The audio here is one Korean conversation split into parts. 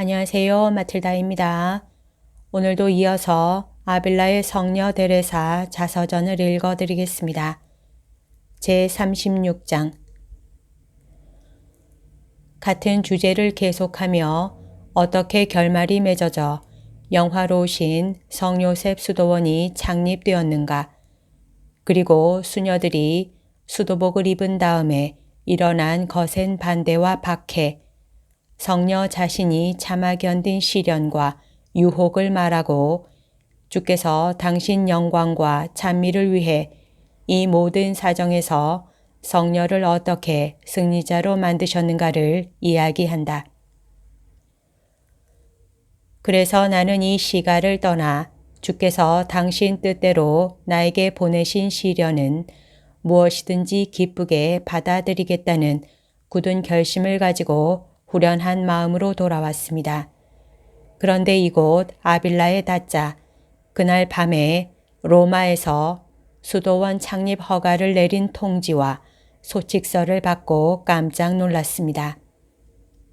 안녕하세요. 마틸다입니다. 오늘도 이어서 아빌라의 성녀 데레사 자서전을 읽어드리겠습니다. 제36장 같은 주제를 계속하며 어떻게 결말이 맺어져 영화로우신 성요셉 수도원이 창립되었는가. 그리고 수녀들이 수도복을 입은 다음에 일어난 거센 반대와 박해, 성녀 자신이 참아 견딘 시련과 유혹을 말하고 주께서 당신 영광과 찬미를 위해 이 모든 사정에서 성녀를 어떻게 승리자로 만드셨는가를 이야기한다. 그래서 나는 이 시가를 떠나 주께서 당신 뜻대로 나에게 보내신 시련은 무엇이든지 기쁘게 받아들이겠다는 굳은 결심을 가지고 후련한 마음으로 돌아왔습니다. 그런데 이곳 아빌라에 닿자 그날 밤에 로마에서 수도원 창립 허가를 내린 통지와 소칙서를 받고 깜짝 놀랐습니다.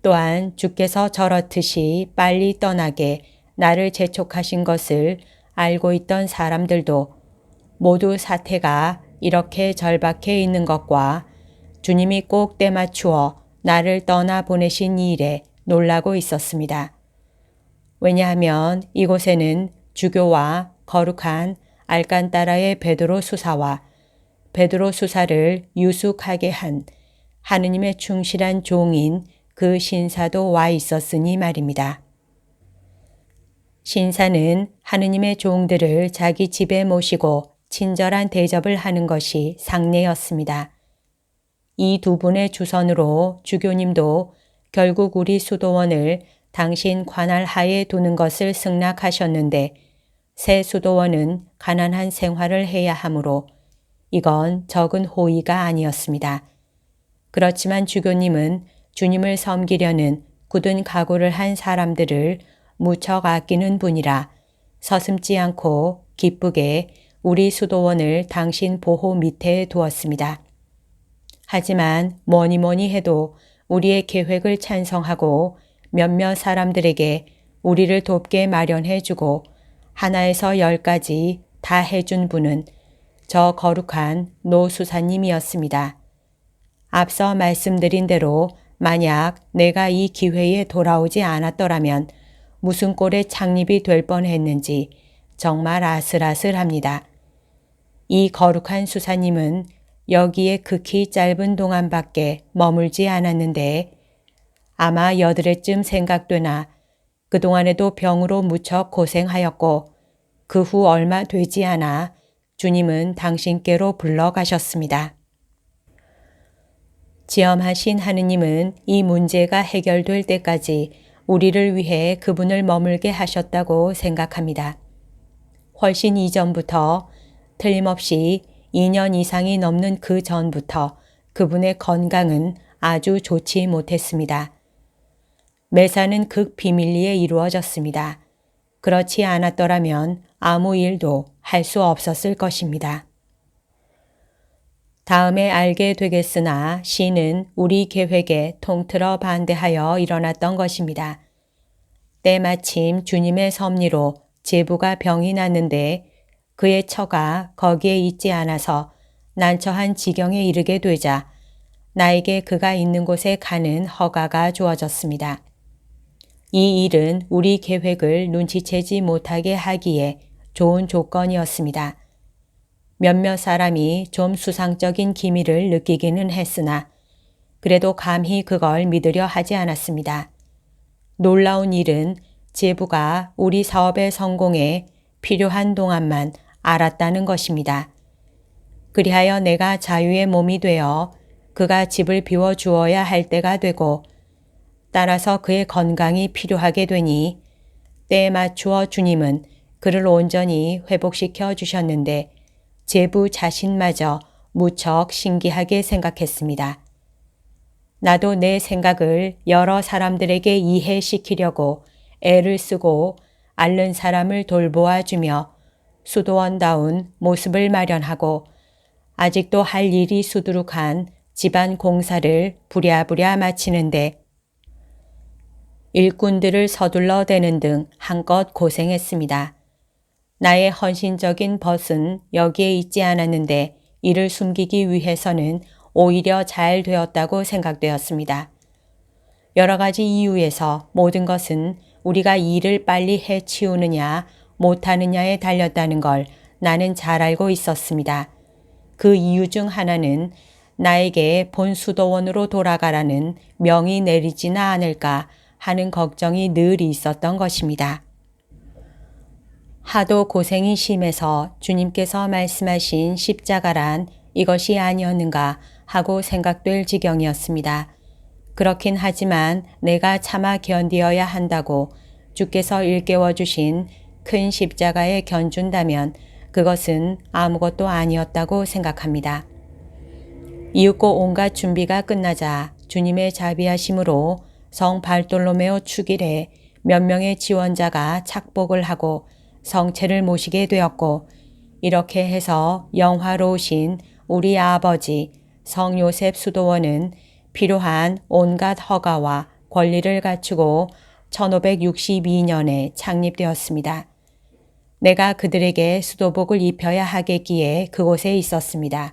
또한 주께서 저렇듯이 빨리 떠나게 나를 재촉하신 것을 알고 있던 사람들도 모두 사태가 이렇게 절박해 있는 것과 주님이 꼭 때맞추어 나를 떠나 보내신 이 일에 놀라고 있었습니다. 왜냐하면 이곳에는 주교와 거룩한 알칸따라의 베드로 수사와 베드로 수사를 유숙하게 한 하느님의 충실한 종인 그 신사도 와 있었으니 말입니다. 신사는 하느님의 종들을 자기 집에 모시고 친절한 대접을 하는 것이 상례였습니다. 이 두 분의 주선으로 주교님도 결국 우리 수도원을 당신 관할 하에 두는 것을 승낙하셨는데 새 수도원은 가난한 생활을 해야 하므로 이건 적은 호의가 아니었습니다. 그렇지만 주교님은 주님을 섬기려는 굳은 각오를 한 사람들을 무척 아끼는 분이라 서슴지 않고 기쁘게 우리 수도원을 당신 보호 밑에 두었습니다. 하지만 뭐니 해도 우리의 계획을 찬성하고 몇몇 사람들에게 우리를 돕게 마련해주고 하나에서 10까지 다 해준 분은 저 거룩한 노 수사님이었습니다. 앞서 말씀드린 대로 만약 내가 이 기회에 돌아오지 않았더라면 무슨 꼴의 창립이 될 뻔했는지 정말 아슬아슬합니다. 이 거룩한 수사님은 여기에 극히 짧은 동안밖에 머물지 않았는데 아마 여드레쯤 생각되나 그동안에도 병으로 무척 고생하였고 그 후 얼마 되지 않아 주님은 당신께로 불러가셨습니다. 지엄하신 하느님은 이 문제가 해결될 때까지 우리를 위해 그분을 머물게 하셨다고 생각합니다. 훨씬 이전부터 틀림없이 2년 이상이 넘는 그 전부터 그분의 건강은 아주 좋지 못했습니다. 매사는 극비밀리에 이루어졌습니다. 그렇지 않았더라면 아무 일도 할 수 없었을 것입니다. 다음에 알게 되겠으나 시는 우리 계획에 통틀어 반대하여 일어났던 것입니다. 때마침 주님의 섭리로 제부가 병이 났는데 그의 처가 거기에 있지 않아서 난처한 지경에 이르게 되자 나에게 그가 있는 곳에 가는 허가가 주어졌습니다. 이 일은 우리 계획을 눈치채지 못하게 하기에 좋은 조건이었습니다. 몇몇 사람이 좀 수상적인 기미를 느끼기는 했으나 그래도 감히 그걸 믿으려 하지 않았습니다. 놀라운 일은 제부가 우리 사업의 성공에 필요한 동안만 알았다는 것입니다. 그리하여 내가 자유의 몸이 되어 그가 집을 비워주어야 할 때가 되고 따라서 그의 건강이 필요하게 되니 때에 맞추어 주님은 그를 온전히 회복시켜 주셨는데 제부 자신마저 무척 신기하게 생각했습니다. 나도 내 생각을 여러 사람들에게 이해시키려고 애를 쓰고 앓는 사람을 돌보아 주며 수도원다운 모습을 마련하고 아직도 할 일이 수두룩한 집안 공사를 부랴부랴 마치는데 일꾼들을 서둘러 대는 등 한껏 고생했습니다. 나의 헌신적인 벗은 여기에 있지 않았는데 이를 숨기기 위해서는 오히려 잘 되었다고 생각되었습니다. 여러 가지 이유에서 모든 것은 우리가 일을 빨리 해치우느냐 못하느냐에 달렸다는 걸 나는 잘 알고 있었습니다. 그 이유 중 하나는 나에게 본 수도원으로 돌아가라는 명이 내리지나 않을까 하는 걱정이 늘 있었던 것입니다. 하도 고생이 심해서 주님께서 말씀하신 십자가란 이것이 아니었는가 하고 생각될 지경이었습니다. 그렇긴 하지만 내가 참아 견디어야 한다고 주께서 일깨워 주신 큰 십자가에 견준다면 그것은 아무것도 아니었다고 생각합니다. 이윽고 온갖 준비가 끝나자 주님의 자비하심으로 성 발돌로메오 축일에 몇 명의 지원자가 착복을 하고 성체를 모시게 되었고, 이렇게 해서 영화로우신 우리 아버지 성 요셉 수도원은 필요한 온갖 허가와 권리를 갖추고 1562년에 창립되었습니다. 내가 그들에게 수도복을 입혀야 하겠기에 그곳에 있었습니다.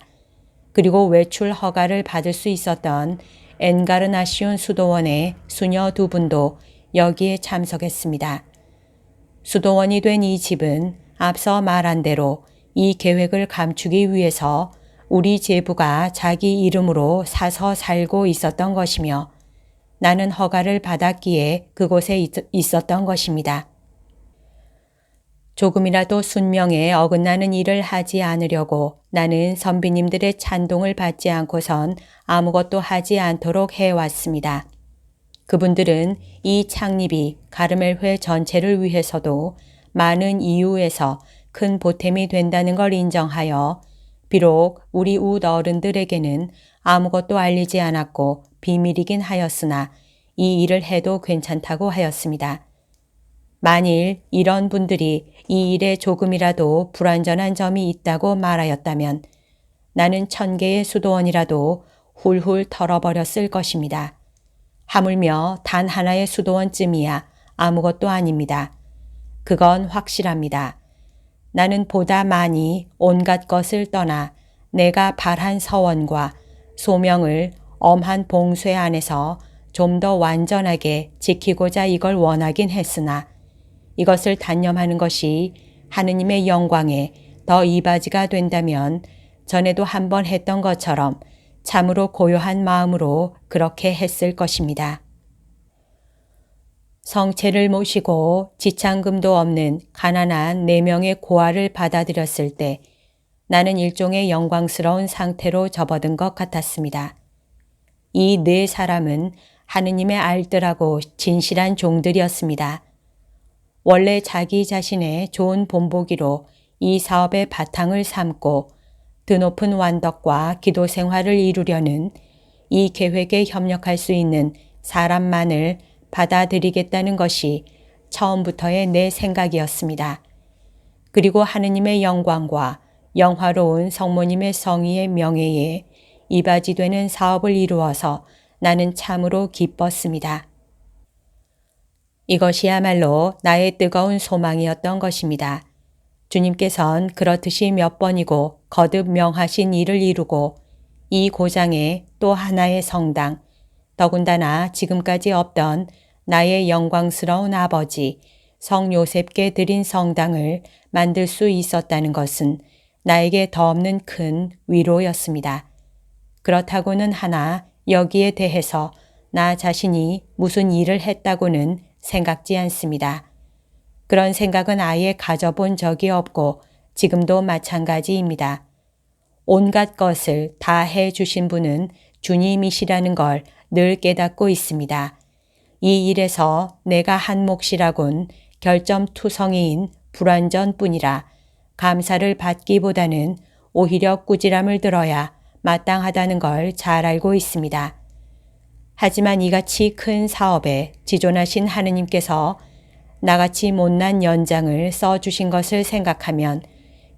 그리고 외출 허가를 받을 수 있었던 엔가르나시온 수도원의 수녀 2분도 여기에 참석했습니다. 수도원이 된 이 집은 앞서 말한 대로 이 계획을 감추기 위해서 우리 제부가 자기 이름으로 사서 살고 있었던 것이며 나는 허가를 받았기에 그곳에 있었던 것입니다. 조금이라도 순명에 어긋나는 일을 하지 않으려고 나는 선비님들의 찬동을 받지 않고선 아무것도 하지 않도록 해왔습니다. 그분들은 이 창립이 가르멜회 전체를 위해서도 많은 이유에서 큰 보탬이 된다는 걸 인정하여 비록 우리 웃 어른들에게는 아무것도 알리지 않았고 비밀이긴 하였으나 이 일을 해도 괜찮다고 하였습니다. 만일 이런 분들이 이 일에 조금이라도 불완전한 점이 있다고 말하였다면 나는 1000개의 수도원이라도 훌훌 털어버렸을 것입니다. 하물며 단 하나의 수도원쯤이야 아무것도 아닙니다. 그건 확실합니다. 나는 보다 많이 온갖 것을 떠나 내가 발한 서원과 소명을 엄한 봉쇄 안에서 좀 더 완전하게 지키고자 이걸 원하긴 했으나 이것을 단념하는 것이 하느님의 영광에 더 이바지가 된다면 전에도 한번 했던 것처럼 참으로 고요한 마음으로 그렇게 했을 것입니다. 성체를 모시고 지창금도 없는 가난한 4명의 고아를 받아들였을 때 나는 일종의 영광스러운 상태로 접어든 것 같았습니다. 이 4사람은 하느님의 알뜰하고 진실한 종들이었습니다. 원래 자기 자신의 좋은 본보기로 이 사업의 바탕을 삼고 드높은 완덕과 기도 생활을 이루려는 이 계획에 협력할 수 있는 사람만을 받아들이겠다는 것이 처음부터의 내 생각이었습니다. 그리고 하느님의 영광과 영화로운 성모님의 성의의 명예에 이바지되는 사업을 이루어서 나는 참으로 기뻤습니다. 이것이야말로 나의 뜨거운 소망이었던 것입니다. 주님께선 그렇듯이 몇 번이고 거듭 명하신 일을 이루고 이 고장에 또 하나의 성당, 더군다나 지금까지 없던 나의 영광스러운 아버지 성 요셉께 드린 성당을 만들 수 있었다는 것은 나에게 더 없는 큰 위로였습니다. 그렇다고는 하나 여기에 대해서 나 자신이 무슨 일을 했다고는 생각지 않습니다. 그런 생각은 아예 가져본 적이 없고 지금도 마찬가지입니다. 온갖 것을 다 해주신 분은 주님이시라는 걸 늘 깨닫고 있습니다. 이 일에서 내가 한 몫이라곤 결점투성이인 불완전뿐이라 감사를 받기보다는 오히려 꾸지람을 들어야 마땅하다는 걸 잘 알고 있습니다. 하지만 이같이 큰 사업에 지존하신 하느님께서 나같이 못난 연장을 써주신 것을 생각하면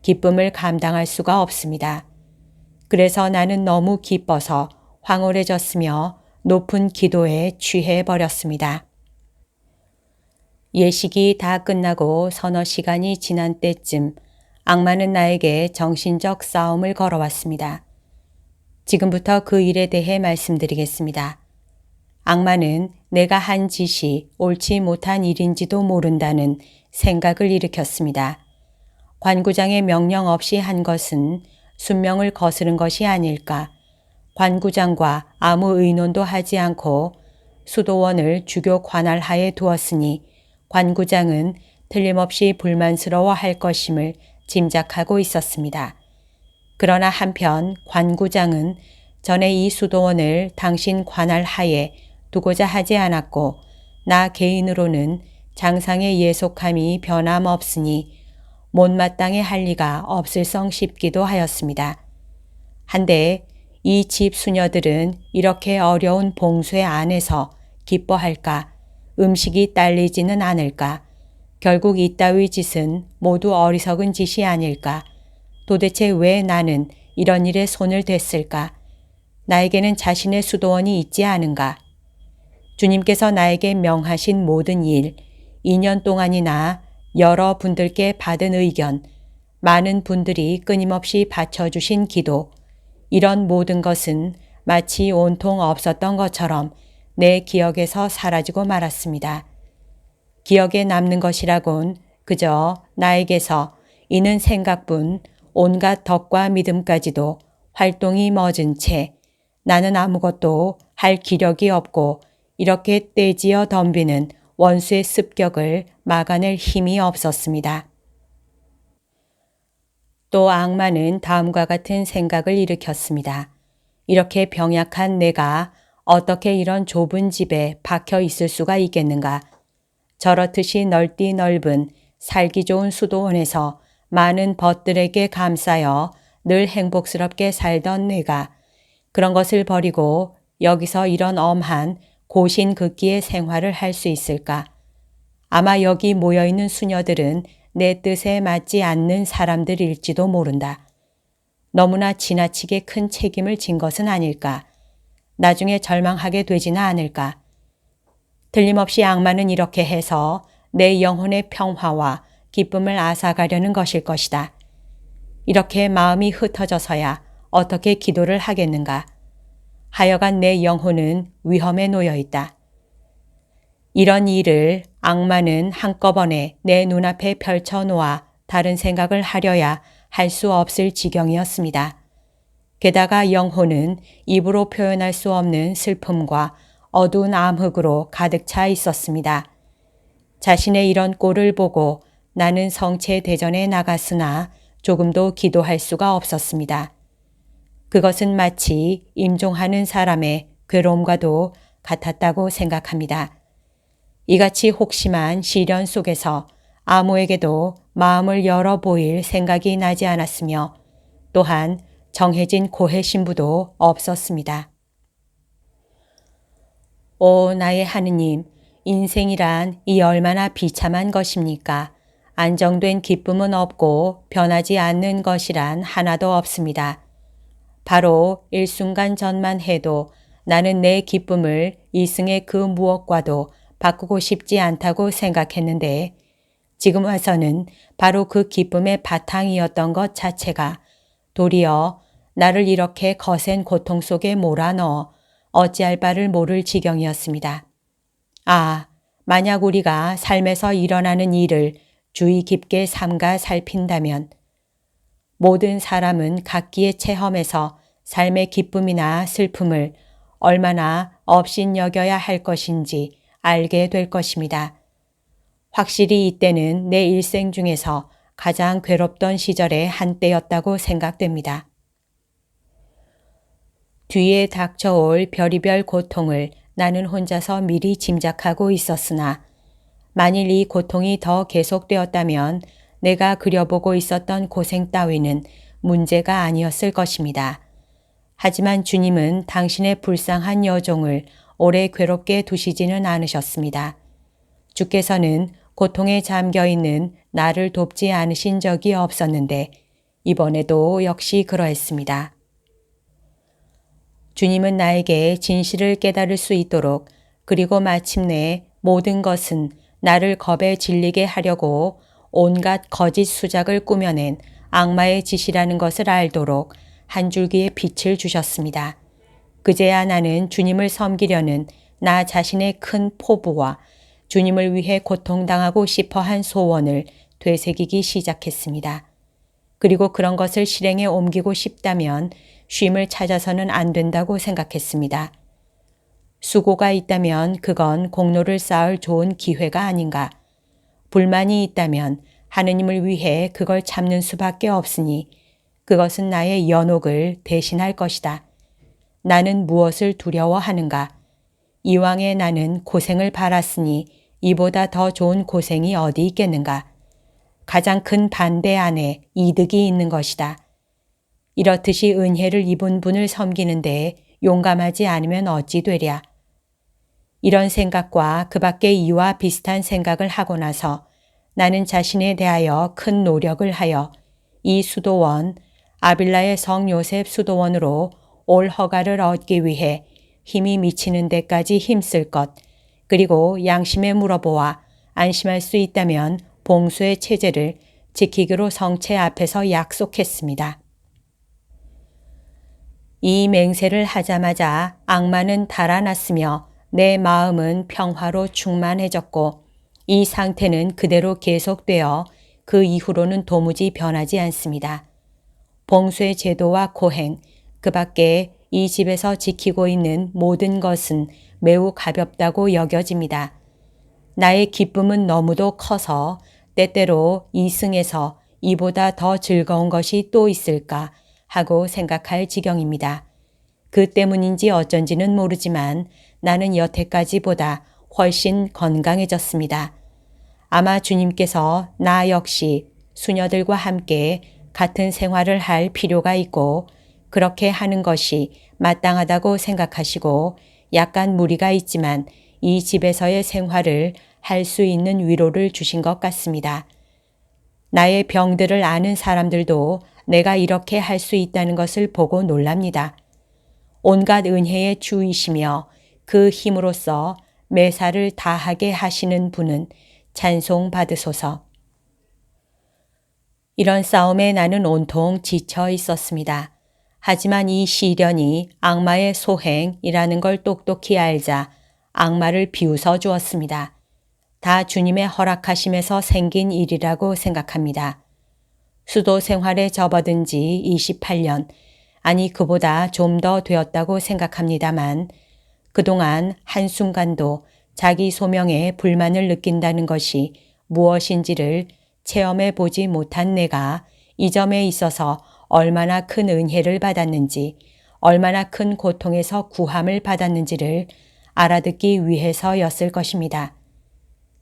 기쁨을 감당할 수가 없습니다. 그래서 나는 너무 기뻐서 황홀해졌으며 높은 기도에 취해버렸습니다. 예식이 다 끝나고 서너 시간이 지난 때쯤 악마는 나에게 정신적 싸움을 걸어왔습니다. 지금부터 그 일에 대해 말씀드리겠습니다. 악마는 내가 한 짓이 옳지 못한 일인지도 모른다는 생각을 일으켰습니다. 관구장의 명령 없이 한 것은 순명을 거스른 것이 아닐까. 관구장과 아무 의논도 하지 않고 수도원을 주교 관할하에 두었으니 관구장은 틀림없이 불만스러워 할 것임을 짐작하고 있었습니다. 그러나 한편 관구장은 전에 이 수도원을 당신 관할하에 두고자 하지 않았고 나 개인으로는 장상의 예속함이 변함없으니 못마땅해 할 리가 없을성 싶기도 하였습니다. 한데 이 집 수녀들은 이렇게 어려운 봉쇄 안에서 기뻐할까? 음식이 딸리지는 않을까? 결국 이따위 짓은 모두 어리석은 짓이 아닐까? 도대체 왜 나는 이런 일에 손을 댔을까? 나에게는 자신의 수도원이 있지 않은가? 주님께서 나에게 명하신 모든 일, 2년 동안이나 여러 분들께 받은 의견, 많은 분들이 끊임없이 바쳐주신 기도, 이런 모든 것은 마치 온통 없었던 것처럼 내 기억에서 사라지고 말았습니다. 기억에 남는 것이라곤 그저 나에게서 이는 생각뿐 온갖 덕과 믿음까지도 활동이 멎은 채 나는 아무것도 할 기력이 없고 이렇게 떼지어 덤비는 원수의 습격을 막아낼 힘이 없었습니다. 또 악마는 다음과 같은 생각을 일으켰습니다. 이렇게 병약한 내가 어떻게 이런 좁은 집에 박혀 있을 수가 있겠는가. 저렇듯이 넓디 넓은 살기 좋은 수도원에서 많은 벗들에게 감싸여 늘 행복스럽게 살던 내가 그런 것을 버리고 여기서 이런 엄한 고신극기의 생활을 할 수 있을까? 아마 여기 모여있는 수녀들은 내 뜻에 맞지 않는 사람들일지도 모른다. 너무나 지나치게 큰 책임을 진 것은 아닐까? 나중에 절망하게 되지는 않을까? 틀림없이 악마는 이렇게 해서 내 영혼의 평화와 기쁨을 앗아가려는 것일 것이다. 이렇게 마음이 흩어져서야 어떻게 기도를 하겠는가? 하여간 내 영혼은 위험에 놓여 있다. 이런 일을 악마는 한꺼번에 내 눈앞에 펼쳐놓아 다른 생각을 하려야 할 수 없을 지경이었습니다. 게다가 영혼은 입으로 표현할 수 없는 슬픔과 어두운 암흑으로 가득 차 있었습니다. 자신의 이런 꼴을 보고 나는 성체대전에 나갔으나 조금도 기도할 수가 없었습니다. 그것은 마치 임종하는 사람의 괴로움과도 같았다고 생각합니다. 이같이 혹심한 시련 속에서 아무에게도 마음을 열어 보일 생각이 나지 않았으며 또한 정해진 고해 신부도 없었습니다. 오 나의 하느님, 인생이란 이 얼마나 비참한 것입니까? 안정된 기쁨은 없고 변하지 않는 것이란 하나도 없습니다. 바로 일순간 전만 해도 나는 내 기쁨을 이승의 그 무엇과도 바꾸고 싶지 않다고 생각했는데 지금 와서는 바로 그 기쁨의 바탕이었던 것 자체가 도리어 나를 이렇게 거센 고통 속에 몰아넣어 어찌할 바를 모를 지경이었습니다. 아, 만약 우리가 삶에서 일어나는 일을 주의 깊게 삼가 살핀다면 모든 사람은 각기의 체험에서 삶의 기쁨이나 슬픔을 얼마나 업신여겨야 할 것인지 알게 될 것입니다. 확실히 이때는 내 일생 중에서 가장 괴롭던 시절의 한때였다고 생각됩니다. 뒤에 닥쳐올 별의별 고통을 나는 혼자서 미리 짐작하고 있었으나 만일 이 고통이 더 계속되었다면 내가 그려보고 있었던 고생 따위는 문제가 아니었을 것입니다. 하지만 주님은 당신의 불쌍한 여종을 오래 괴롭게 두시지는 않으셨습니다. 주께서는 고통에 잠겨있는 나를 돕지 않으신 적이 없었는데 이번에도 역시 그러했습니다. 주님은 나에게 진실을 깨달을 수 있도록 그리고 마침내 모든 것은 나를 겁에 질리게 하려고 온갖 거짓 수작을 꾸며낸 악마의 짓이라는 것을 알도록 한 줄기의 빛을 주셨습니다. 그제야 나는 주님을 섬기려는 나 자신의 큰 포부와 주님을 위해 고통당하고 싶어 한 소원을 되새기기 시작했습니다. 그리고 그런 것을 실행에 옮기고 싶다면 쉼을 찾아서는 안 된다고 생각했습니다. 수고가 있다면 그건 공로를 쌓을 좋은 기회가 아닌가. 불만이 있다면 하느님을 위해 그걸 참는 수밖에 없으니 그것은 나의 연옥을 대신할 것이다. 나는 무엇을 두려워하는가? 이왕에 나는 고생을 바랐으니 이보다 더 좋은 고생이 어디 있겠는가? 가장 큰 반대 안에 이득이 있는 것이다. 이렇듯이 은혜를 입은 분을 섬기는데 용감하지 않으면 어찌 되랴. 이런 생각과 그 밖의 이와 비슷한 생각을 하고 나서 나는 자신에 대하여 큰 노력을 하여 이 수도원, 아빌라의 성 요셉 수도원으로 올 허가를 얻기 위해 힘이 미치는 데까지 힘쓸 것, 그리고 양심에 물어보아 안심할 수 있다면 봉수의 체제를 지키기로 성체 앞에서 약속했습니다. 이 맹세를 하자마자 악마는 달아났으며 내 마음은 평화로 충만해졌고 이 상태는 그대로 계속되어 그 이후로는 도무지 변하지 않습니다. 봉수의 제도와 고행, 그 밖에 이 집에서 지키고 있는 모든 것은 매우 가볍다고 여겨집니다. 나의 기쁨은 너무도 커서 때때로 이승에서 이보다 더 즐거운 것이 또 있을까 하고 생각할 지경입니다. 그 때문인지 어쩐지는 모르지만 나는 여태까지보다 훨씬 건강해졌습니다. 아마 주님께서 나 역시 수녀들과 함께 같은 생활을 할 필요가 있고 그렇게 하는 것이 마땅하다고 생각하시고 약간 무리가 있지만 이 집에서의 생활을 할 수 있는 위로를 주신 것 같습니다. 나의 병들을 아는 사람들도 내가 이렇게 할 수 있다는 것을 보고 놀랍니다. 온갖 은혜의 주이시며 그 힘으로써 매사를 다하게 하시는 분은 찬송 받으소서. 이런 싸움에 나는 온통 지쳐 있었습니다. 하지만 이 시련이 악마의 소행이라는 걸 똑똑히 알자 악마를 비웃어 주었습니다. 다 주님의 허락하심에서 생긴 일이라고 생각합니다. 수도 생활에 접어든 지 28년, 아니 그보다 좀 더 되었다고 생각합니다만 그동안 한순간도 자기 소명에 불만을 느낀다는 것이 무엇인지를 체험해 보지 못한 내가 이 점에 있어서 얼마나 큰 은혜를 받았는지, 얼마나 큰 고통에서 구함을 받았는지를 알아듣기 위해서였을 것입니다.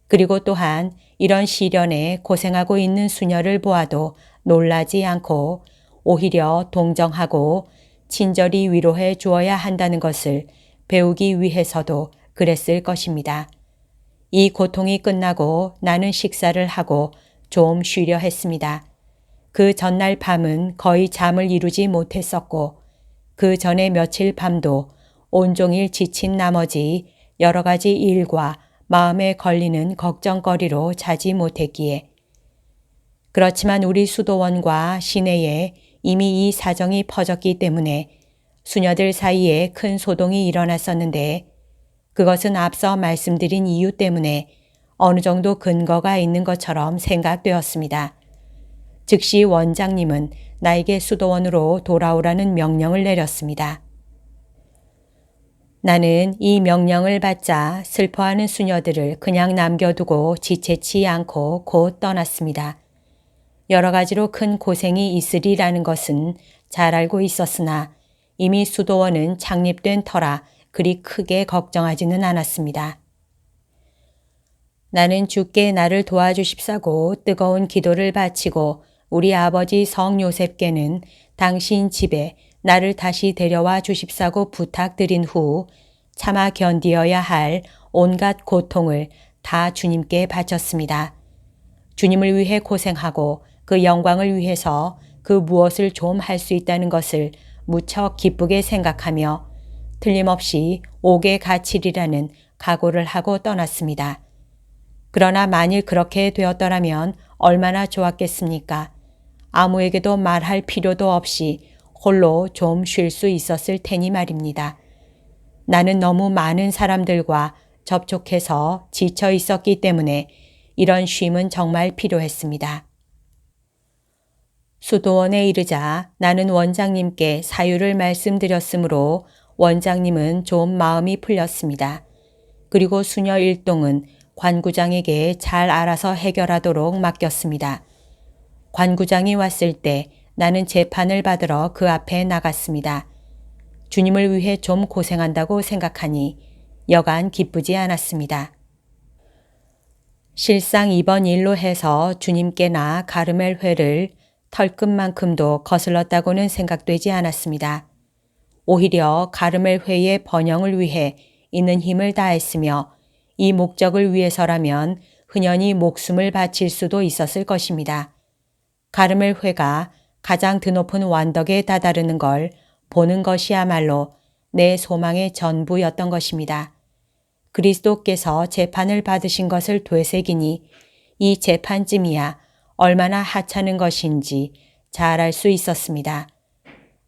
그리고 또한 이런 시련에 고생하고 있는 수녀를 보아도 놀라지 않고 오히려 동정하고 친절히 위로해 주어야 한다는 것을 배우기 위해서도 그랬을 것입니다. 이 고통이 끝나고 나는 식사를 하고 좀 쉬려 했습니다. 그 전날 밤은 거의 잠을 이루지 못했었고 그 전에 며칠 밤도 온종일 지친 나머지 여러 가지 일과 마음에 걸리는 걱정거리로 자지 못했기에 그렇지만 우리 수도원과 시내에 이미 이 사정이 퍼졌기 때문에 수녀들 사이에 큰 소동이 일어났었는데 그것은 앞서 말씀드린 이유 때문에 어느 정도 근거가 있는 것처럼 생각되었습니다. 즉시 원장님은 나에게 수도원으로 돌아오라는 명령을 내렸습니다. 나는 이 명령을 받자 슬퍼하는 수녀들을 그냥 남겨두고 지체치 않고 곧 떠났습니다. 여러 가지로 큰 고생이 있으리라는 것은 잘 알고 있었으나 이미 수도원은 창립된 터라 그리 크게 걱정하지는 않았습니다. 나는 주께 나를 도와주십사고 뜨거운 기도를 바치고 우리 아버지 성 요셉께는 당신 집에 나를 다시 데려와 주십사고 부탁드린 후 참아 견디어야 할 온갖 고통을 다 주님께 바쳤습니다. 주님을 위해 고생하고 그 영광을 위해서 그 무엇을 좀 할 수 있다는 것을 무척 기쁘게 생각하며 틀림없이 옥에 갇히리라는 각오를 하고 떠났습니다. 그러나 만일 그렇게 되었더라면 얼마나 좋았겠습니까? 아무에게도 말할 필요도 없이 홀로 좀 쉴 수 있었을 테니 말입니다. 나는 너무 많은 사람들과 접촉해서 지쳐 있었기 때문에 이런 쉼은 정말 필요했습니다. 수도원에 이르자 나는 원장님께 사유를 말씀드렸으므로 원장님은 좀 마음이 풀렸습니다. 그리고 수녀 일동은 관구장에게 잘 알아서 해결하도록 맡겼습니다. 관구장이 왔을 때 나는 재판을 받으러 그 앞에 나갔습니다. 주님을 위해 좀 고생한다고 생각하니 여간 기쁘지 않았습니다. 실상 이번 일로 해서 주님께나 가르멜 회를 털끝만큼도 거슬렀다고는 생각되지 않았습니다. 오히려 가르멜 회의 번영을 위해 있는 힘을 다했으며 이 목적을 위해서라면 흔연히 목숨을 바칠 수도 있었을 것입니다. 가르멜 회가 가장 드높은 완덕에 다다르는 걸 보는 것이야말로 내 소망의 전부였던 것입니다. 그리스도께서 재판을 받으신 것을 되새기니 이 재판쯤이야 얼마나 하찮은 것인지 잘 알 수 있었습니다.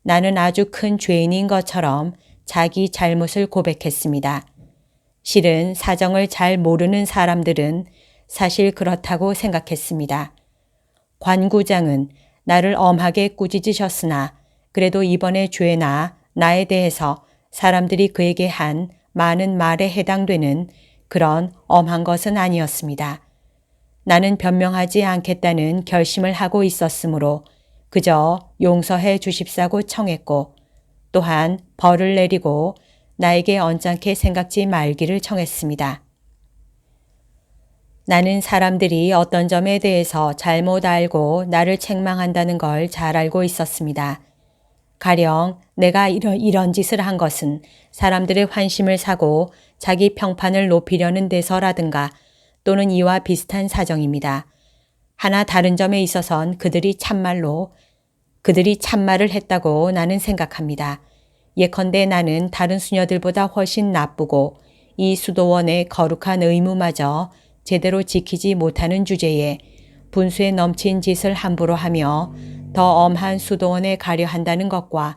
나는 아주 큰 죄인인 것처럼 자기 잘못을 고백했습니다. 실은 사정을 잘 모르는 사람들은 사실 그렇다고 생각했습니다. 관구장은 나를 엄하게 꾸짖으셨으나 그래도 이번의 죄나 나에 대해서 사람들이 그에게 한 많은 말에 해당되는 그런 엄한 것은 아니었습니다. 나는 변명하지 않겠다는 결심을 하고 있었으므로 그저 용서해 주십사고 청했고 또한 벌을 내리고 나에게 언짢게 생각지 말기를 청했습니다. 나는 사람들이 어떤 점에 대해서 잘못 알고 나를 책망한다는 걸 잘 알고 있었습니다. 가령 내가 이런 짓을 한 것은 사람들의 환심을 사고 자기 평판을 높이려는 데서라든가 또는 이와 비슷한 사정입니다. 하나 다른 점에 있어선 그들이 참말을 했다고 나는 생각합니다. 예컨대 나는 다른 수녀들보다 훨씬 나쁘고 이 수도원의 거룩한 의무마저 제대로 지키지 못하는 주제에 분수에 넘친 짓을 함부로 하며 더 엄한 수도원에 가려 한다는 것과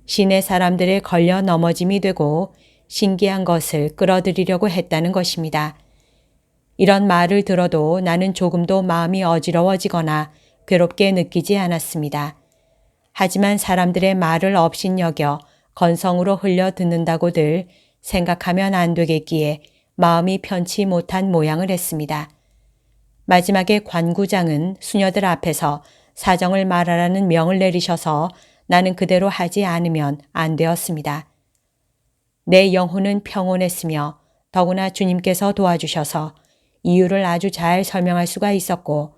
시내 사람들의 걸려 넘어짐이 되고 신기한 것을 끌어들이려고 했다는 것입니다. 이런 말을 들어도 나는 조금도 마음이 어지러워지거나 괴롭게 느끼지 않았습니다. 하지만 사람들의 말을 업신여겨 건성으로 흘려 듣는다고들 생각하면 안 되겠기에 마음이 편치 못한 모양을 했습니다. 마지막에 관구장은 수녀들 앞에서 사정을 말하라는 명을 내리셔서 나는 그대로 하지 않으면 안 되었습니다. 내 영혼은 평온했으며 더구나 주님께서 도와주셔서 이유를 아주 잘 설명할 수가 있었고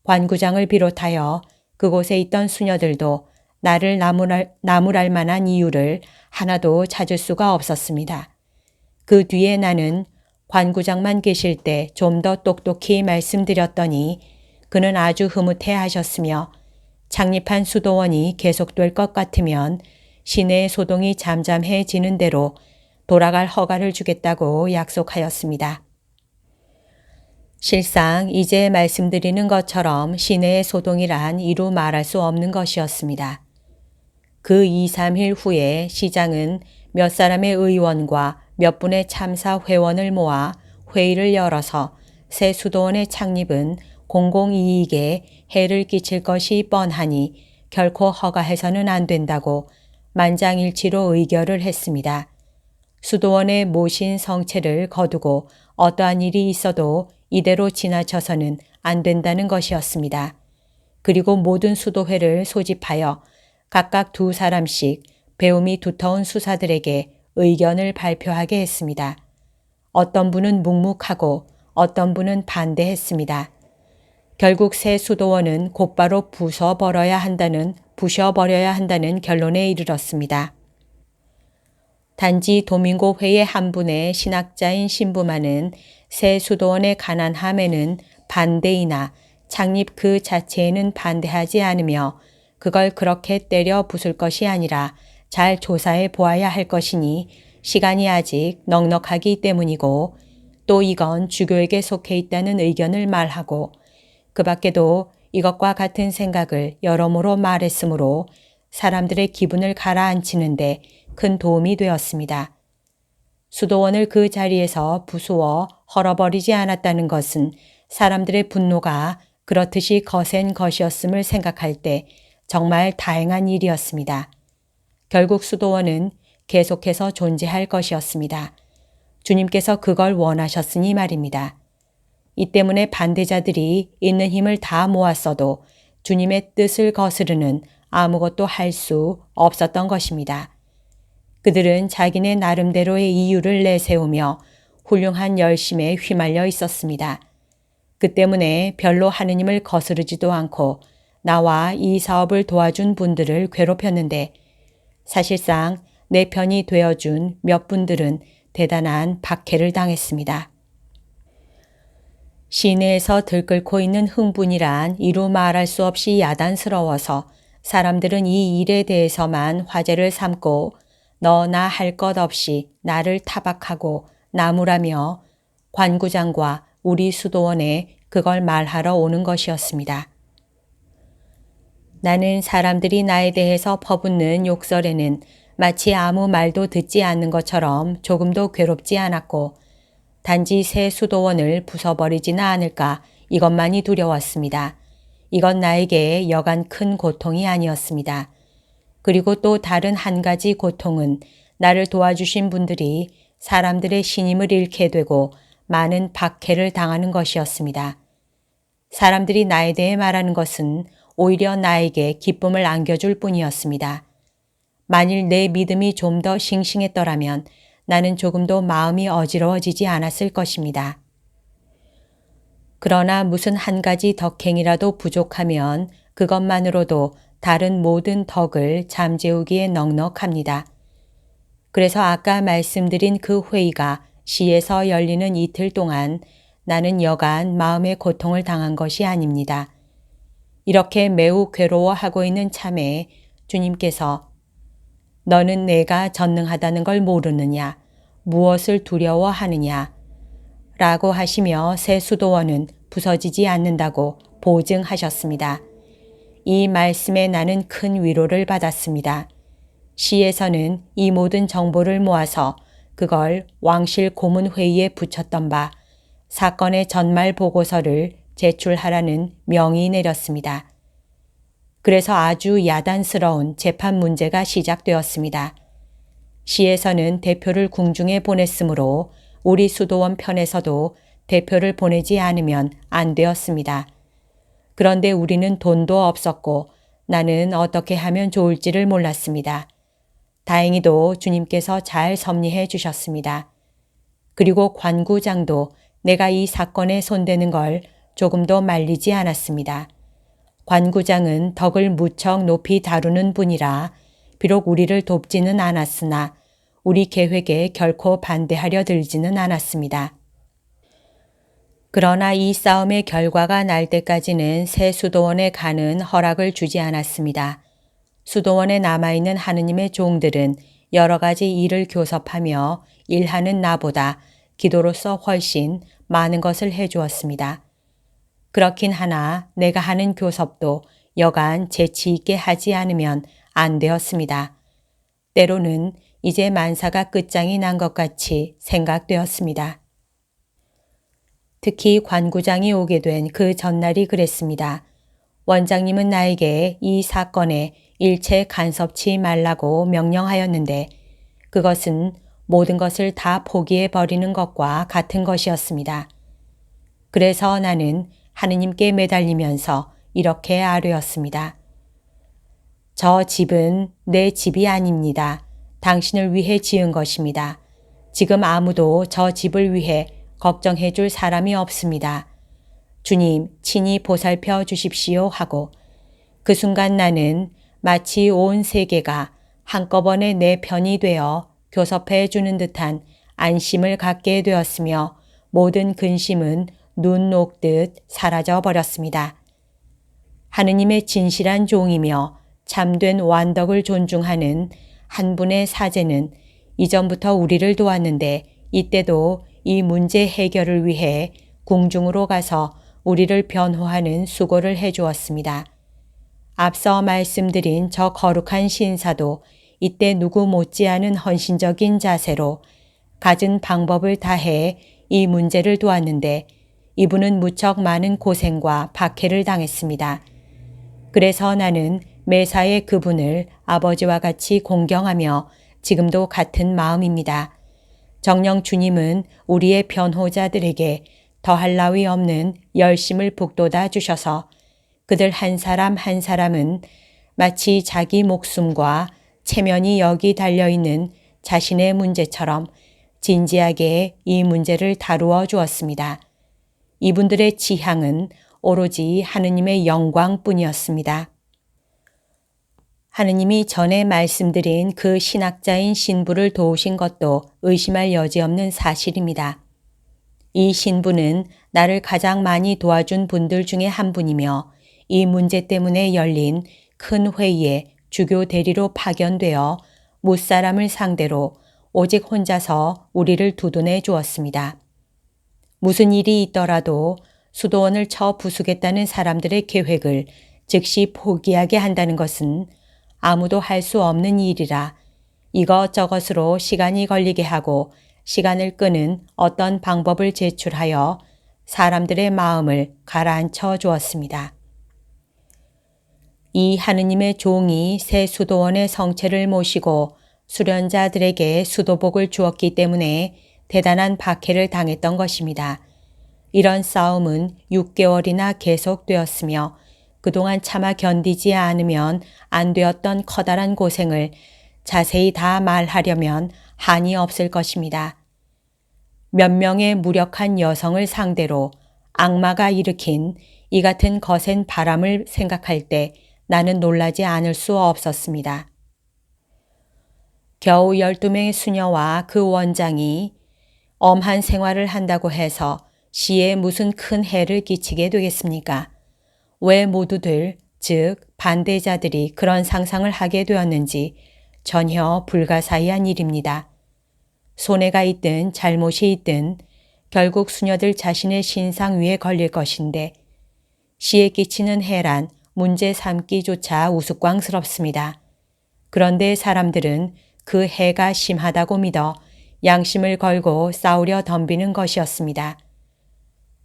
관구장을 비롯하여 그곳에 있던 수녀들도 나를 나무랄 만한 이유를 하나도 찾을 수가 없었습니다. 그 뒤에 나는 관구장만 계실 때 좀 더 똑똑히 말씀드렸더니 그는 아주 흐뭇해 하셨으며 창립한 수도원이 계속될 것 같으면 시내의 소동이 잠잠해지는 대로 돌아갈 허가를 주겠다고 약속하였습니다. 실상 이제 말씀드리는 것처럼 시내의 소동이란 이루 말할 수 없는 것이었습니다. 그 2, 3일 후에 시장은 몇 사람의 의원과 몇 분의 참사 회원을 모아 회의를 열어서 새 수도원의 창립은 공공이익에 해를 끼칠 것이 뻔하니 결코 허가해서는 안 된다고 만장일치로 의결을 했습니다. 수도원의 모신 성체를 거두고 어떠한 일이 있어도 이대로 지나쳐서는 안 된다는 것이었습니다. 그리고 모든 수도회를 소집하여 각각 2사람씩 배움이 두터운 수사들에게 의견을 발표하게 했습니다. 어떤 분은 묵묵하고 어떤 분은 반대했습니다. 결국 새 수도원은 곧바로 부셔버려야 한다는 결론에 이르렀습니다. 단지 도밍고 회의 한 분의 신학자인 신부만은 새 수도원의 가난함에는 반대이나 창립 그 자체에는 반대하지 않으며 그걸 그렇게 때려 부술 것이 아니라 잘 조사해 보아야 할 것이니 시간이 아직 넉넉하기 때문이고 또 이건 주교에게 속해 있다는 의견을 말하고 그 밖에도 이것과 같은 생각을 여러모로 말했으므로 사람들의 기분을 가라앉히는데 큰 도움이 되었습니다. 수도원을 그 자리에서 부수어 헐어버리지 않았다는 것은 사람들의 분노가 그렇듯이 거센 것이었음을 생각할 때 정말 다행한 일이었습니다. 결국 수도원은 계속해서 존재할 것이었습니다. 주님께서 그걸 원하셨으니 말입니다. 이 때문에 반대자들이 있는 힘을 다 모았어도 주님의 뜻을 거스르는 아무것도 할 수 없었던 것입니다. 그들은 자기네 나름대로의 이유를 내세우며 훌륭한 열심에 휘말려 있었습니다. 그 때문에 별로 하느님을 거스르지도 않고 나와 이 사업을 도와준 분들을 괴롭혔는데 사실상 내 편이 되어준 몇 분들은 대단한 박해를 당했습니다. 시내에서 들끓고 있는 흥분이란 이루 말할 수 없이 야단스러워서 사람들은 이 일에 대해서만 화제를 삼고 너나 할 것 없이 나를 타박하고 나무라며 관구장과 우리 수도원에 그걸 말하러 오는 것이었습니다. 나는 사람들이 나에 대해서 퍼붓는 욕설에는 마치 아무 말도 듣지 않는 것처럼 조금도 괴롭지 않았고 단지 새 수도원을 부숴버리지는 않을까 이것만이 두려웠습니다. 이건 나에게 여간 큰 고통이 아니었습니다. 그리고 또 다른 한 가지 고통은 나를 도와주신 분들이 사람들의 신임을 잃게 되고 많은 박해를 당하는 것이었습니다. 사람들이 나에 대해 말하는 것은 오히려 나에게 기쁨을 안겨줄 뿐이었습니다. 만일 내 믿음이 좀 더 싱싱했더라면 나는 조금도 마음이 어지러워지지 않았을 것입니다. 그러나 무슨 한 가지 덕행이라도 부족하면 그것만으로도 다른 모든 덕을 잠재우기에 넉넉합니다. 그래서 아까 말씀드린 그 회의가 시에서 열리는 이틀 동안 나는 여간 마음의 고통을 당한 것이 아닙니다. 이렇게 매우 괴로워하고 있는 참에 주님께서 너는 내가 전능하다는 걸 모르느냐? 무엇을 두려워하느냐? 라고 하시며 새 수도원은 부서지지 않는다고 보증하셨습니다. 이 말씀에 나는 큰 위로를 받았습니다. 시에서는 이 모든 정보를 모아서 그걸 왕실 고문회의에 붙였던 바 사건의 전말 보고서를 제출하라는 명이 내렸습니다. 그래서 아주 야단스러운 재판 문제가 시작되었습니다. 시에서는 대표를 궁중에 보냈으므로 우리 수도원 편에서도 대표를 보내지 않으면 안 되었습니다. 그런데 우리는 돈도 없었고 나는 어떻게 하면 좋을지를 몰랐습니다. 다행히도 주님께서 잘 섭리해 주셨습니다. 그리고 관구장도 내가 이 사건에 손대는 걸 조금도 말리지 않았습니다. 관구장은 덕을 무척 높이 다루는 분이라 비록 우리를 돕지는 않았으나 우리 계획에 결코 반대하려 들지는 않았습니다. 그러나 이 싸움의 결과가 날 때까지는 새 수도원에 가는 허락을 주지 않았습니다. 수도원에 남아있는 하느님의 종들은 여러 가지 일을 교섭하며 일하는 나보다 기도로서 훨씬 많은 것을 해주었습니다. 그렇긴 하나 내가 하는 교섭도 여간 재치 있게 하지 않으면 안 되었습니다. 때로는 이제 만사가 끝장이 난 것 같이 생각되었습니다. 특히 관구장이 오게 된 그 전날이 그랬습니다. 원장님은 나에게 이 사건에 일체 간섭치 말라고 명령하였는데 그것은 모든 것을 다 포기해 버리는 것과 같은 것이었습니다. 그래서 나는 하느님께 매달리면서 이렇게 아뢰었습니다. 저 집은 내 집이 아닙니다. 당신을 위해 지은 것입니다. 지금 아무도 저 집을 위해 걱정해 줄 사람이 없습니다. 주님 친히 보살펴 주십시오 하고 그 순간 나는 마치 온 세계가 한꺼번에 내 편이 되어 교섭해 주는 듯한 안심을 갖게 되었으며 모든 근심은 눈 녹듯 사라져 버렸습니다. 하느님의 진실한 종이며 참된 완덕을 존중하는 한 분의 사제는 이전부터 우리를 도왔는데 이때도 이 문제 해결을 위해 궁중으로 가서 우리를 변호하는 수고를 해 주었습니다. 앞서 말씀드린 저 거룩한 신사도 이때 누구 못지않은 헌신적인 자세로 갖은 방법을 다해 이 문제를 도왔는데 이분은 무척 많은 고생과 박해를 당했습니다. 그래서 나는 매사에 그분을 아버지와 같이 공경하며 지금도 같은 마음입니다. 정녕 주님은 우리의 변호자들에게 더할 나위 없는 열심을 북돋아 주셔서 그들 한 사람 한 사람은 마치 자기 목숨과 체면이 여기 달려있는 자신의 문제처럼 진지하게 이 문제를 다루어 주었습니다. 이분들의 지향은 오로지 하느님의 영광뿐이었습니다. 하느님이 전에 말씀드린 그 신학자인 신부를 도우신 것도 의심할 여지 없는 사실입니다. 이 신부는 나를 가장 많이 도와준 분들 중에 한 분이며 이 문제 때문에 열린 큰 회의에 주교 대리로 파견되어 무사람을 상대로 오직 혼자서 우리를 두둔해 주었습니다. 무슨 일이 있더라도 수도원을 쳐 부수겠다는 사람들의 계획을 즉시 포기하게 한다는 것은 아무도 할 수 없는 일이라 이것저것으로 시간이 걸리게 하고 시간을 끄는 어떤 방법을 제출하여 사람들의 마음을 가라앉혀 주었습니다. 이 하느님의 종이 새 수도원의 성체를 모시고 수련자들에게 수도복을 주었기 때문에 대단한 박해를 당했던 것입니다. 이런 싸움은 6개월이나 계속되었으며 그동안 차마 견디지 않으면 안 되었던 커다란 고생을 자세히 다 말하려면 한이 없을 것입니다. 몇 명의 무력한 여성을 상대로 악마가 일으킨 이 같은 거센 바람을 생각할 때 나는 놀라지 않을 수 없었습니다. 겨우 12명의 수녀와 그 원장이 엄한 생활을 한다고 해서 시에 무슨 큰 해를 끼치게 되겠습니까? 왜 모두들, 즉 반대자들이 그런 상상을 하게 되었는지 전혀 불가사의한 일입니다. 손해가 있든 잘못이 있든 결국 수녀들 자신의 신상 위에 걸릴 것인데 시에 끼치는 해란 문제 삼기조차 우스꽝스럽습니다. 그런데 사람들은 그 해가 심하다고 믿어 양심을 걸고 싸우려 덤비는 것이었습니다.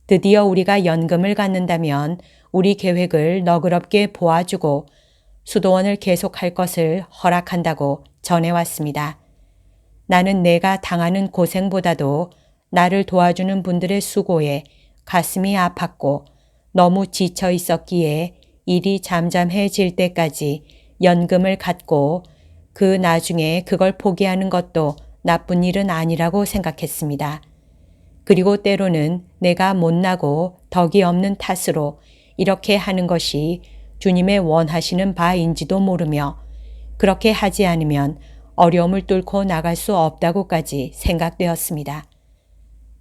드디어 우리가 연금을 갖는다면 우리 계획을 너그럽게 보아주고 수도원을 계속할 것을 허락한다고 전해왔습니다. 나는 내가 당하는 고생보다도 나를 도와주는 분들의 수고에 가슴이 아팠고 너무 지쳐 있었기에 일이 잠잠해질 때까지 연금을 갖고 그 나중에 그걸 포기하는 것도 나쁜 일은 아니라고 생각했습니다. 그리고 때로는 내가 못나고 덕이 없는 탓으로 이렇게 하는 것이 주님의 원하시는 바인지도 모르며 그렇게 하지 않으면 어려움을 뚫고 나갈 수 없다고까지 생각되었습니다.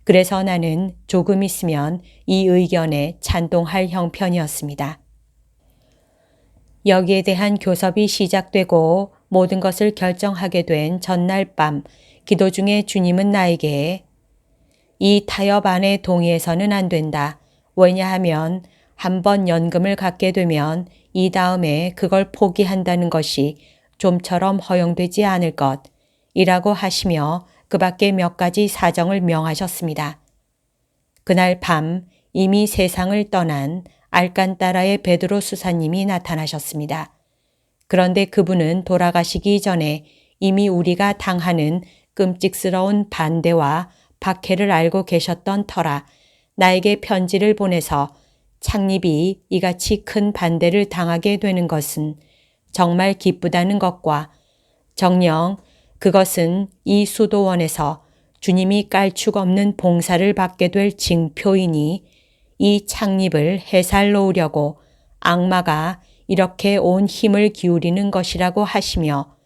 그래서 나는 조금 있으면 이 의견에 찬동할 형편이었습니다. 여기에 대한 교섭이 시작되고 모든 것을 결정하게 된 전날 밤 기도 중에 주님은 나에게 이 타협 안에 동의해서는 안 된다. 왜냐하면 한번 연금을 갖게 되면 이 다음에 그걸 포기한다는 것이 좀처럼 허용되지 않을 것이라고 하시며 그 밖에 몇 가지 사정을 명하셨습니다. 그날 밤 이미 세상을 떠난 알칸따라의 베드로 수사님이 나타나셨습니다. 그런데 그분은 돌아가시기 전에 이미 우리가 당하는 끔찍스러운 반대와 박해를 알고 계셨던 터라 나에게 편지를 보내서 창립이 이같이 큰 반대를 당하게 되는 것은 정말 기쁘다는 것과 정녕 그것은 이 수도원에서 주님이 깔축 없는 봉사를 받게 될 징표이니 이 창립을 해살놓으려고 악마가 이렇게 온 힘을 기울이는 것이라고 하시며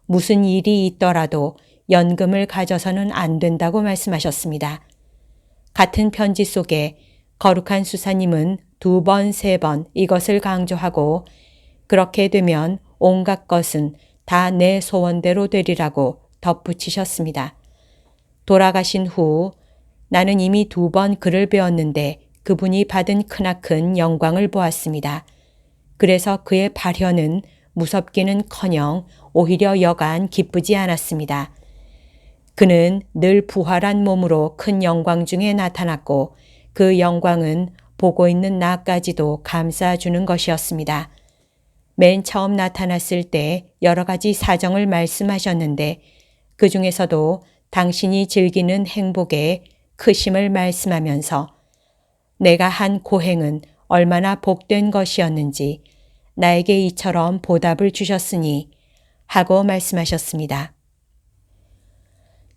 무슨 일이 있더라도 연금을 가져서는 안 된다고 말씀하셨습니다. 같은 편지 속에 거룩한 수사님은 2번, 3번 이것을 강조하고 그렇게 되면 온갖 것은 다 내 소원대로 되리라고 덧붙이셨습니다. 돌아가신 후 나는 이미 2번 그를 배웠는데 그분이 받은 크나큰 영광을 보았습니다. 그래서 그의 발현은 무섭기는커녕 오히려 여간 기쁘지 않았습니다. 그는 늘 부활한 몸으로 큰 영광 중에 나타났고 그 영광은 보고 있는 나까지도 감싸주는 것이었습니다. 맨 처음 나타났을 때 여러 가지 사정을 말씀하셨는데 그 중에서도 당신이 즐기는 행복의 크심을 말씀하면서 내가 한 고행은 얼마나 복된 것이었는지 나에게 이처럼 보답을 주셨으니 하고 말씀하셨습니다.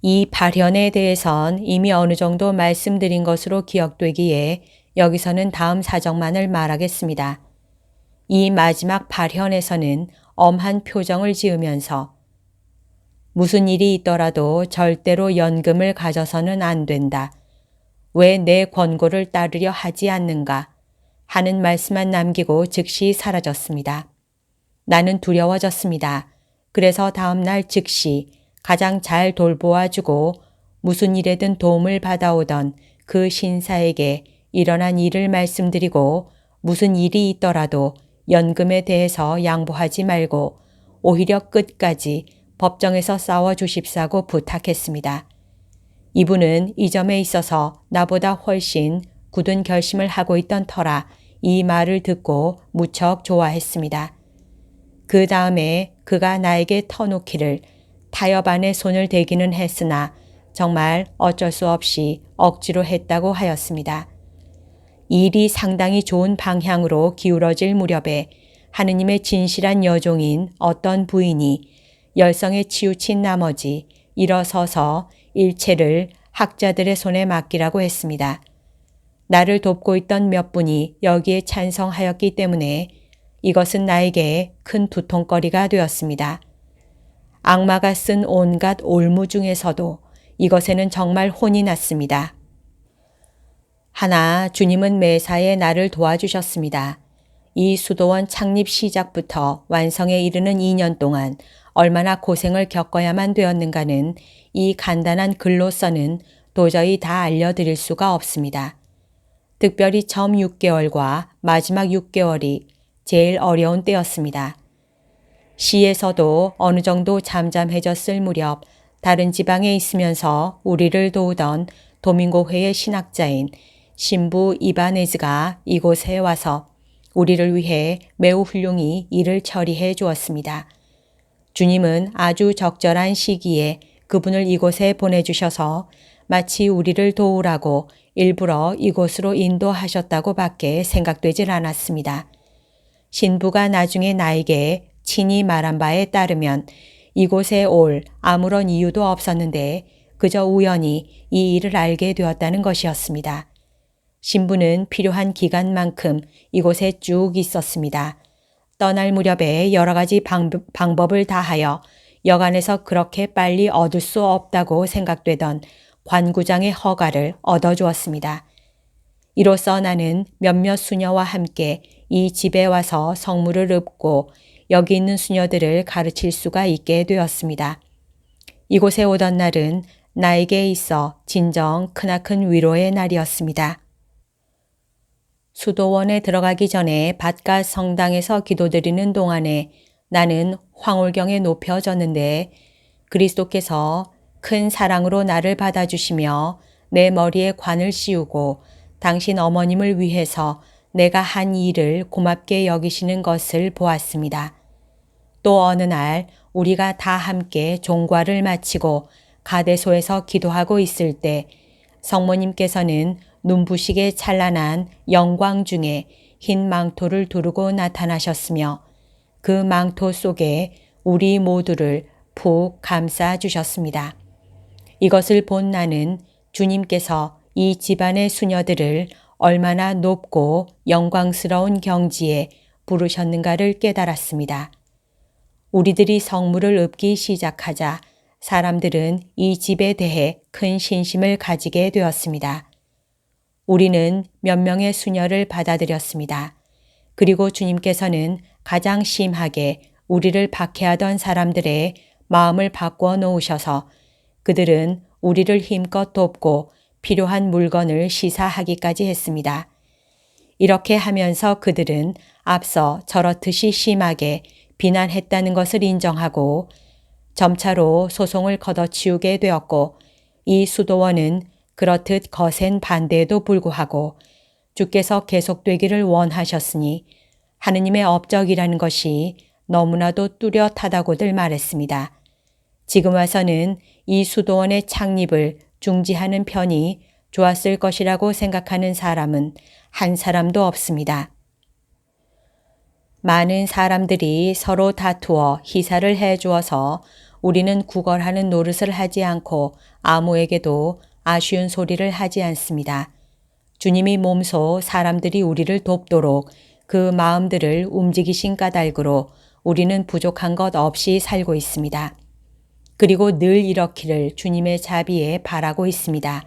이 발현에 대해선 이미 어느 정도 말씀드린 것으로 기억되기에 여기서는 다음 사정만을 말하겠습니다. 이 마지막 발현에서는 엄한 표정을 지으면서 무슨 일이 있더라도 절대로 연금을 가져서는 안 된다. 왜 내 권고를 따르려 하지 않는가? 하는 말씀만 남기고 즉시 사라졌습니다. 나는 두려워졌습니다. 그래서 다음 날 즉시 가장 잘 돌보아주고 무슨 일에든 도움을 받아오던 그 신사에게 일어난 일을 말씀드리고 무슨 일이 있더라도 연금에 대해서 양보하지 말고 오히려 끝까지 법정에서 싸워주십사고 부탁했습니다. 이분은 이 점에 있어서 나보다 훨씬 굳은 결심을 하고 있던 터라 이 말을 듣고 무척 좋아했습니다. 그 다음에 그가 나에게 터놓기를 타협 안에 손을 대기는 했으나 정말 어쩔 수 없이 억지로 했다고 하였습니다. 일이 상당히 좋은 방향으로 기울어질 무렵에 하느님의 진실한 여종인 어떤 부인이 열성에 치우친 나머지 일어서서 일체를 학자들의 손에 맡기라고 했습니다. 나를 돕고 있던 몇 분이 여기에 찬성하였기 때문에 이것은 나에게 큰 두통거리가 되었습니다. 악마가 쓴 온갖 올무 중에서도 이것에는 정말 혼이 났습니다. 하나 주님은 매사에 나를 도와주셨습니다. 이 수도원 창립 시작부터 완성에 이르는 2년 동안 얼마나 고생을 겪어야만 되었는가는 이 간단한 글로서는 도저히 다 알려드릴 수가 없습니다. 특별히 처음 6개월과 마지막 6개월이 제일 어려운 때였습니다. 시에서도 어느 정도 잠잠해졌을 무렵 다른 지방에 있으면서 우리를 도우던 도밍고회의 신학자인 신부 이바네즈가 이곳에 와서 우리를 위해 매우 훌륭히 일을 처리해 주었습니다. 주님은 아주 적절한 시기에 그분을 이곳에 보내주셔서 마치 우리를 도우라고 일부러 이곳으로 인도하셨다고 밖에 생각되질 않았습니다. 신부가 나중에 나에게 친히 말한 바에 따르면 이곳에 올 아무런 이유도 없었는데 그저 우연히 이 일을 알게 되었다는 것이었습니다. 신부는 필요한 기간만큼 이곳에 쭉 있었습니다. 떠날 무렵에 여러 가지 방법을 다하여 여간에서 그렇게 빨리 얻을 수 없다고 생각되던 관구장의 허가를 얻어주었습니다. 이로써 나는 몇몇 수녀와 함께 이 집에 와서 성물을 읊고 여기 있는 수녀들을 가르칠 수가 있게 되었습니다. 이곳에 오던 날은 나에게 있어 진정 크나큰 위로의 날이었습니다. 수도원에 들어가기 전에 밭갓 성당에서 기도드리는 동안에 나는 황홀경에 높여졌는데 그리스도께서 큰 사랑으로 나를 받아주시며 내 머리에 관을 씌우고 당신 어머님을 위해서 내가 한 일을 고맙게 여기시는 것을 보았습니다. 또 어느 날 우리가 다 함께 종과를 마치고 가대소에서 기도하고 있을 때 성모님께서는 눈부시게 찬란한 영광 중에 흰 망토를 두르고 나타나셨으며 그 망토 속에 우리 모두를 푹 감싸 주셨습니다. 이것을 본 나는 주님께서 이 집안의 수녀들을 얼마나 높고 영광스러운 경지에 부르셨는가를 깨달았습니다. 우리들이 성물을 읊기 시작하자 사람들은 이 집에 대해 큰 신심을 가지게 되었습니다. 우리는 몇 명의 수녀를 받아들였습니다. 그리고 주님께서는 가장 심하게 우리를 박해하던 사람들의 마음을 바꾸어 놓으셔서 그들은 우리를 힘껏 돕고 필요한 물건을 시사하기까지 했습니다. 이렇게 하면서 그들은 앞서 저렇듯이 심하게 비난했다는 것을 인정하고 점차로 소송을 걷어치우게 되었고 이 수도원은 그렇듯 거센 반대에도 불구하고 주께서 계속되기를 원하셨으니 하느님의 업적이라는 것이 너무나도 뚜렷하다고들 말했습니다. 지금 와서는 이 수도원의 창립을 중지하는 편이 좋았을 것이라고 생각하는 사람은 한 사람도 없습니다. 많은 사람들이 서로 다투어 희사를 해주어서 우리는 구걸하는 노릇을 하지 않고 아무에게도 아쉬운 소리를 하지 않습니다. 주님이 몸소 사람들이 우리를 돕도록 그 마음들을 움직이신 까닭으로 우리는 부족한 것 없이 살고 있습니다. 그리고 늘 이렇기를 주님의 자비에 바라고 있습니다.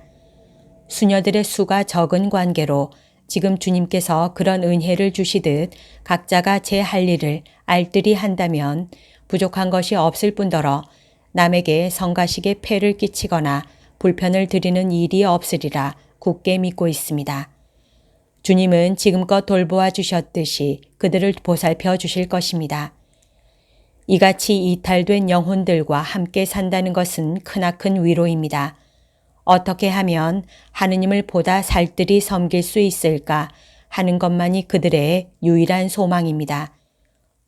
수녀들의 수가 적은 관계로 지금 주님께서 그런 은혜를 주시듯 각자가 제 할 일을 알뜰히 한다면 부족한 것이 없을 뿐더러 남에게 성가시게 폐를 끼치거나 불편을 드리는 일이 없으리라 굳게 믿고 있습니다. 주님은 지금껏 돌보아 주셨듯이 그들을 보살펴 주실 것입니다. 이같이 이탈된 영혼들과 함께 산다는 것은 크나큰 위로입니다. 어떻게 하면 하느님을 보다 살뜰히 섬길 수 있을까 하는 것만이 그들의 유일한 소망입니다.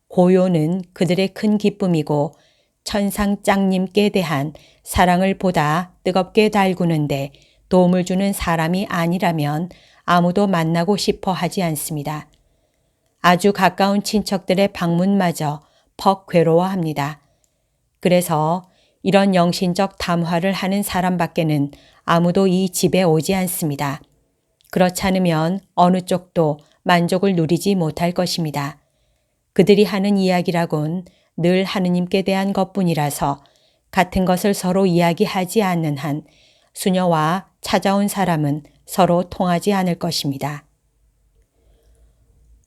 고요는 그들의 큰 기쁨이고 천상장님께 대한 사랑을 보다 뜨겁게 달구는데 도움을 주는 사람이 아니라면 아무도 만나고 싶어 하지 않습니다. 아주 가까운 친척들의 방문마저 퍽 괴로워합니다. 그래서 이런 영신적 담화를 하는 사람밖에는 아무도 이 집에 오지 않습니다. 그렇지 않으면 어느 쪽도 만족을 누리지 못할 것입니다. 그들이 하는 이야기라곤 늘 하느님께 대한 것뿐이라서 같은 것을 서로 이야기하지 않는 한 수녀와 찾아온 사람은 서로 통하지 않을 것입니다.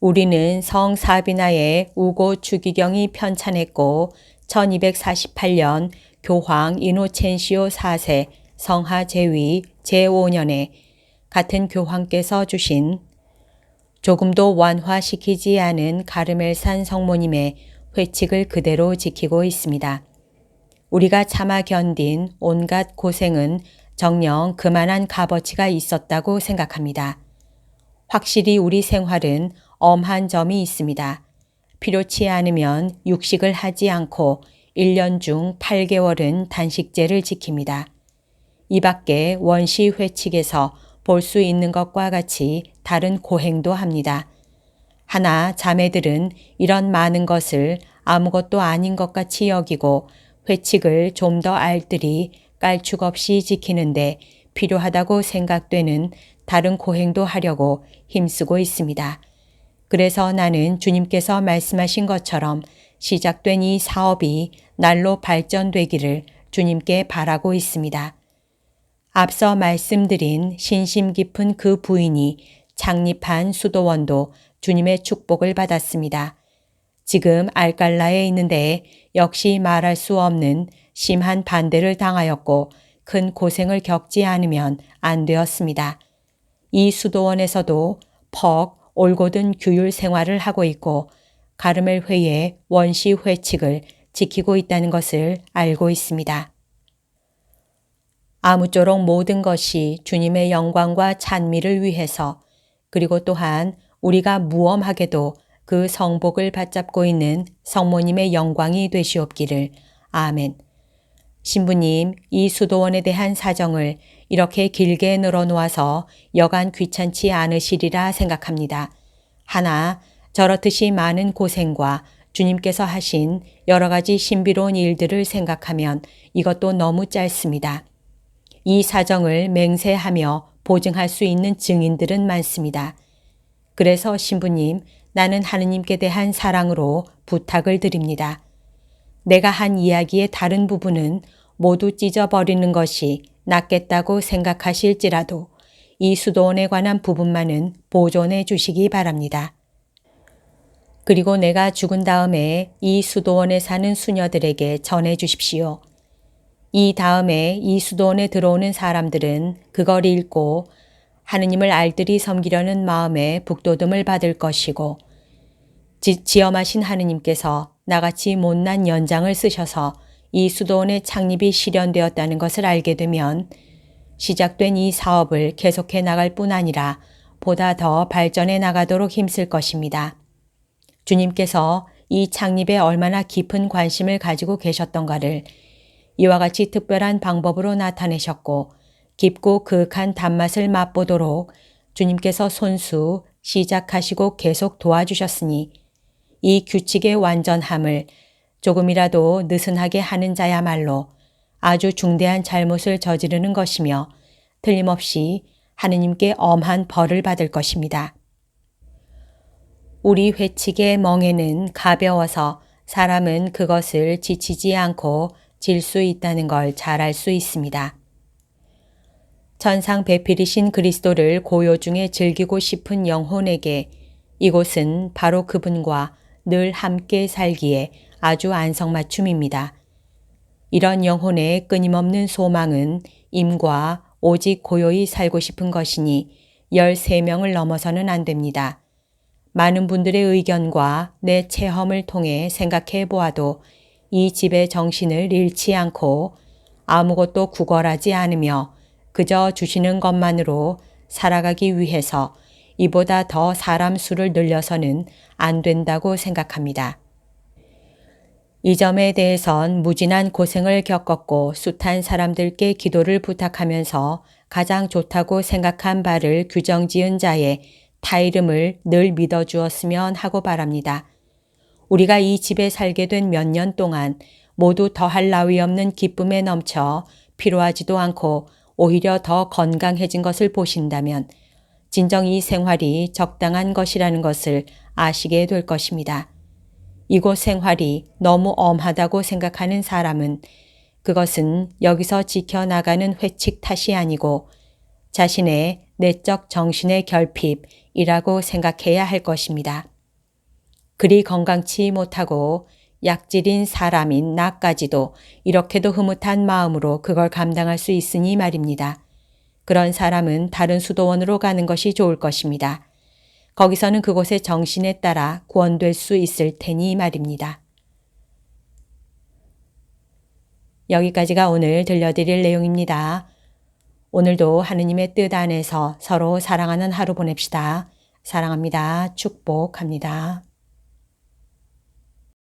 우리는 성 사비나의 우고 주기경이 편찬했고 1248년 교황 이노첸시오 4세 성하 제위 제5년에 같은 교황께서 주신 조금도 완화시키지 않은 가르멜산 성모님의 회칙을 그대로 지키고 있습니다. 우리가 참아 견딘 온갖 고생은 정녕 그만한 값어치가 있었다고 생각합니다. 확실히 우리 생활은 엄한 점이 있습니다. 필요치 않으면 육식을 하지 않고 1년 중 8개월은 단식제를 지킵니다. 이 밖에 원시 회칙에서 볼 수 있는 것과 같이 다른 고행도 합니다. 하나 자매들은 이런 많은 것을 아무것도 아닌 것 같이 여기고 회칙을 좀 더 알뜰히 깔축 없이 지키는데 필요하다고 생각되는 다른 고행도 하려고 힘쓰고 있습니다. 그래서 나는 주님께서 말씀하신 것처럼 시작된 이 사업이 날로 발전되기를 주님께 바라고 있습니다. 앞서 말씀드린 신심 깊은 그 부인이 창립한 수도원도 주님의 축복을 받았습니다. 지금 알깔라에 있는데 역시 말할 수 없는 심한 반대를 당하였고 큰 고생을 겪지 않으면 안 되었습니다. 이 수도원에서도 퍽 올곧은 규율 생활을 하고 있고 가르멜 회의 원시 회칙을 지키고 있다는 것을 알고 있습니다. 아무쪼록 모든 것이 주님의 영광과 찬미를 위해서 그리고 또한 우리가 무엄하게도 그 성복을 받잡고 있는 성모님의 영광이 되시옵기를. 아멘. 신부님, 이 수도원에 대한 사정을 이렇게 길게 늘어놓아서 여간 귀찮지 않으시리라 생각합니다. 하나, 저렇듯이 많은 고생과 주님께서 하신 여러 가지 신비로운 일들을 생각하면 이것도 너무 짧습니다. 이 사정을 맹세하며 보증할 수 있는 증인들은 많습니다. 그래서 신부님, 나는 하느님께 대한 사랑으로 부탁을 드립니다. 내가 한 이야기의 다른 부분은 모두 찢어버리는 것이 낫겠다고 생각하실지라도 이 수도원에 관한 부분만은 보존해 주시기 바랍니다. 그리고 내가 죽은 다음에 이 수도원에 사는 수녀들에게 전해 주십시오. 이 다음에 이 수도원에 들어오는 사람들은 그걸 읽고 하느님을 알뜰히 섬기려는 마음에 북돋움을 받을 것이고 지엄하신 하느님께서 나같이 못난 연장을 쓰셔서 이 수도원의 창립이 실현되었다는 것을 알게 되면 시작된 이 사업을 계속해 나갈 뿐 아니라 보다 더 발전해 나가도록 힘쓸 것입니다. 주님께서 이 창립에 얼마나 깊은 관심을 가지고 계셨던가를 이와 같이 특별한 방법으로 나타내셨고 깊고 그윽한 단맛을 맛보도록 주님께서 손수 시작하시고 계속 도와주셨으니 이 규칙의 완전함을 조금이라도 느슨하게 하는 자야말로 아주 중대한 잘못을 저지르는 것이며 틀림없이 하느님께 엄한 벌을 받을 것입니다. 우리 회칙의 멍에는 가벼워서 사람은 그것을 지치지 않고 질 수 있다는 걸 잘 알 수 있습니다. 천상 배필이신 그리스도를 고요 중에 즐기고 싶은 영혼에게 이곳은 바로 그분과 늘 함께 살기에 아주 안성맞춤입니다. 이런 영혼의 끊임없는 소망은 임과 오직 고요히 살고 싶은 것이니 13명을 넘어서는 안 됩니다. 많은 분들의 의견과 내 체험을 통해 생각해 보아도 이 집의 정신을 잃지 않고 아무것도 구걸하지 않으며 그저 주시는 것만으로 살아가기 위해서 이보다 더 사람 수를 늘려서는 안 된다고 생각합니다. 이 점에 대해선 무진한 고생을 겪었고 숱한 사람들께 기도를 부탁하면서 가장 좋다고 생각한 바를 규정지은 자의 타이름을 늘 믿어주었으면 하고 바랍니다. 우리가 이 집에 살게 된 몇 년 동안 모두 더할 나위 없는 기쁨에 넘쳐 피로하지도 않고 오히려 더 건강해진 것을 보신다면 진정 이 생활이 적당한 것이라는 것을 아시게 될 것입니다. 이곳 생활이 너무 엄하다고 생각하는 사람은 그것은 여기서 지켜나가는 회칙 탓이 아니고 자신의 내적 정신의 결핍이라고 생각해야 할 것입니다. 그리 건강치 못하고 약질인 사람인 나까지도 이렇게도 흐뭇한 마음으로 그걸 감당할 수 있으니 말입니다. 그런 사람은 다른 수도원으로 가는 것이 좋을 것입니다. 거기서는 그곳의 정신에 따라 구원될 수 있을 테니 말입니다. 여기까지가 오늘 들려드릴 내용입니다. 오늘도 하느님의 뜻 안에서 서로 사랑하는 하루 보냅시다. 사랑합니다. 축복합니다.